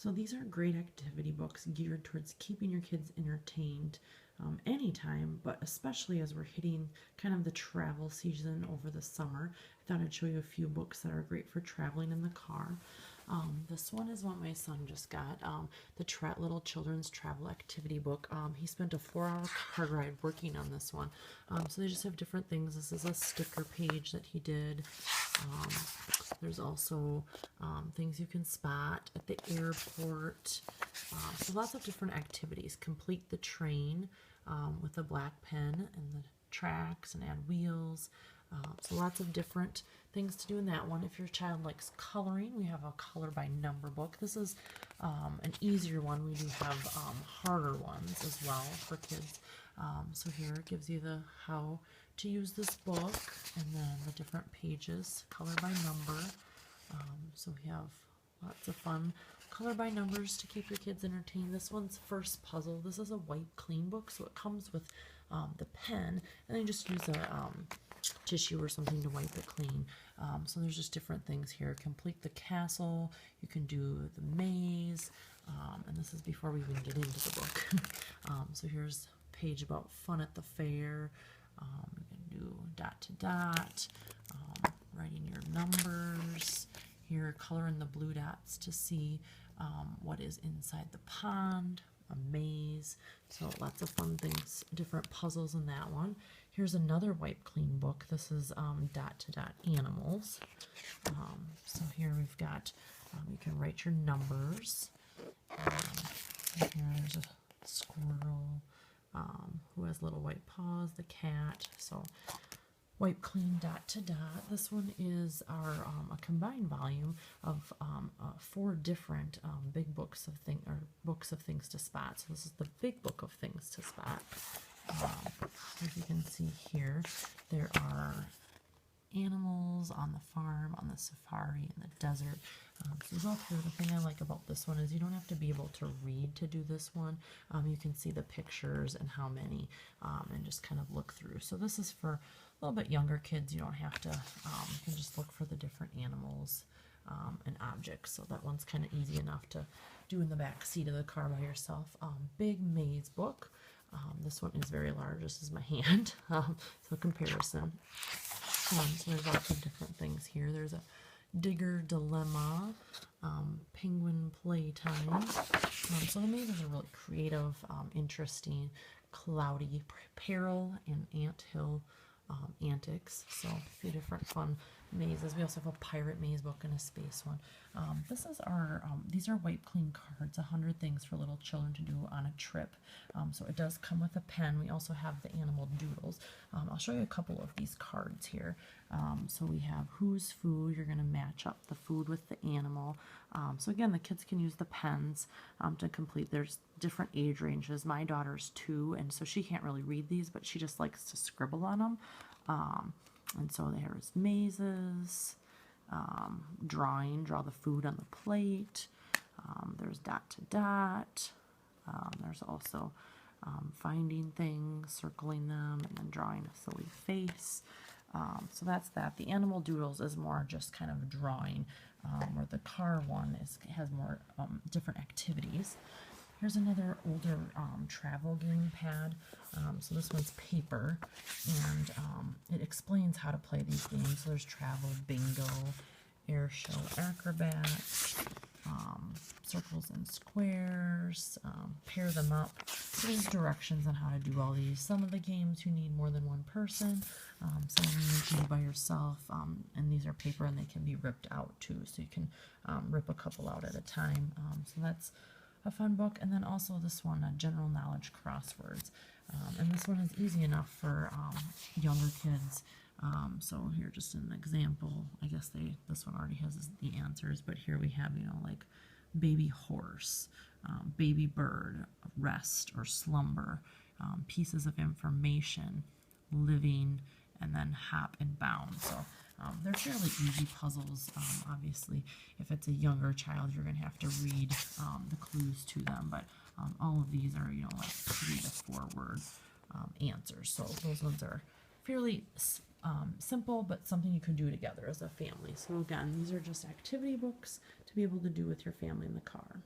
So these are great activity books geared towards keeping your kids entertained anytime, but especially as we're hitting kind of the travel season over the summer. I thought I'd show you a few books that are great for traveling in the car. This one is what my son just got, the Little Children's Travel Activity Book. He spent a 4-hour car ride working on this one. So they just have different things. This is a sticker page that he did. Um, there's also things you can spot at the airport. So lots of different activities. Complete the train with a black pen and the tracks and add wheels. So lots of different things to do in that one. If your child likes coloring, we have a color by number book. This is an easier one. We do have harder ones as well for kids. So here it gives you the how to use this book and then the different pages, color by number. So we have lots of fun color by numbers to keep your kids entertained. This one's First Puzzle. This is a wipe clean book, so it comes with the pen, and then just use a tissue or something to wipe it clean. So there's just different things here. Complete the castle. You can do the maze, and this is before we even get into the book. So here's a page about fun at the fair. You can do dot to dot, writing your numbers. Here, color in the blue dots to see what is inside the pond, a maze. So lots of fun things, different puzzles in that one. Here's another wipe clean book. This is dot to dot animals. So here we've got, you can write your numbers. Here's a squirrel who has little white paws, the cat. So wipe clean dot to dot. This one is our a combined volume of 4 different big books of things to spot. So this is the big book of things to spot. As you can see here, there are animals on the farm, on the safari, in the desert. So go through. The thing I like about this one is you don't have to be able to read to do this one. You can see the pictures and how many, and just kind of look through. So this is for a little bit younger kids. You don't have to, you can just look for the different animals and objects. So that one's kind of easy enough to do in the back seat of the car by yourself. Big maze book. This one is very large. This is my hand. So comparison. So there's lots of different things here. There's a digger dilemma, penguin playtime. So the mazes are really creative, interesting, cloudy, peril, and anthill antics. So a few different fun mazes. We also have a pirate maze book and a space one. This is our, these are wipe clean cards, 100 things for little children to do on a trip. So it does come with a pen. We also have the animal doodles. I'll show you a couple of these cards here. So we have whose food. You're going to match up the food with the animal. So again, the kids can use the pens to complete. There's different age ranges. My daughter's 2, and so she can't really read these, but she just likes to scribble on them. And so there's mazes, draw the food on the plate. There's dot to dot. There's also finding things, circling them, and then drawing a silly face. So that's that. The animal doodles is more just kind of drawing, where the car one has more different activities. Here's another older travel game pad. So this one's paper, and it explains how to play these games. So there's travel, bingo, air show, acrobat, circles and squares, pair them up. So there's directions on how to do all these. Some of the games you need more than one person. Some you can do by yourself, and these are paper and they can be ripped out too. So you can rip a couple out at a time. So that's a fun book. And then also this one, general knowledge crosswords. And this one is easy enough for younger kids. So here, just an example. I guess this one already has the answers, but here we have, like baby horse, baby bird, rest or slumber, pieces of information, living, and then hop and bound. So they're fairly easy puzzles. Obviously, if it's a younger child, you're going to have to read the clues to them, but all of these are, like 3 to 4 word answers. So those ones are fairly simple, but something you can do together as a family. So again, these are just activity books to be able to do with your family in the car.